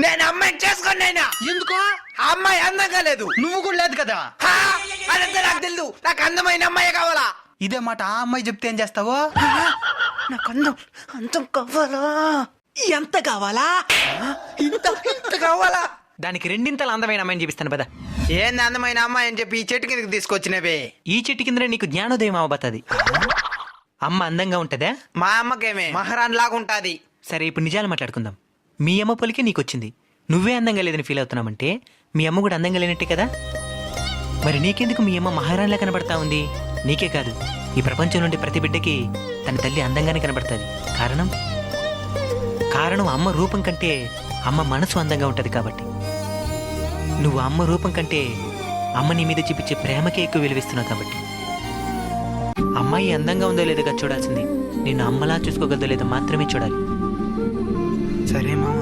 నేను అమ్మాయిని చేసుకోనైనా. ఎందుకో? ఆ అమ్మాయి అందంగా లేదు. నువ్వు కూడా లేదు కదా. అదంతా నాకు తెలుసు. నాకు అందమైన అమ్మాయి కావాలా. ఇదే మాట ఆ అమ్మాయి చెప్తే ఏం చేస్తావో? నాకు అందం కావాలా. ఎంత కావాలా? ఇంత కావాలా. దానికి రెండింతల అందమైన అమ్మాయిని చూపిస్తాను పద. ఏంది అందమైన అమ్మాయి అని చెప్పి ఈ చెట్టు కిందకి తీసుకొచ్చినవే? ఈ చెట్టు కింద నీకు జ్ఞానోదయం అవబోతుంది. అమ్మ అందంగా ఉంటదా? మా అమ్మకేమే మహారాణి లాగా ఉంటాది. సరే ఇప్పుడు నిజాలు మాట్లాడుకుందాం. మీ అమ్మ పొలికే నీకు వచ్చింది. నువ్వే అందంగా లేదని ఫీల్ అవుతున్నామంటే మీ అమ్మ కూడా అందంగా లేనట్టే కదా. మరి నీకెందుకు మీ అమ్మ మహారాణిలా కనబడతా ఉంది? నీకే కాదు, ఈ ప్రపంచం నుండి ప్రతి బిడ్డకి తన తల్లి అందంగానే కనబడుతుంది. కారణం అమ్మ రూపం కంటే అమ్మ మనసు అందంగా ఉంటది కాబట్టి. నువ్వు అమ్మ రూపం కంటే అమ్మ నీ మీద చూపించే ప్రేమకే ఎక్కువ విలువిస్తున్నావు కాబట్టి. అమ్మాయి అందంగా ఉందో లేదో చూడాల్సింది నిన్ను అమ్మలా చూసుకోగలదో లేదో మాత్రమే చూడాలి. సరే మామ.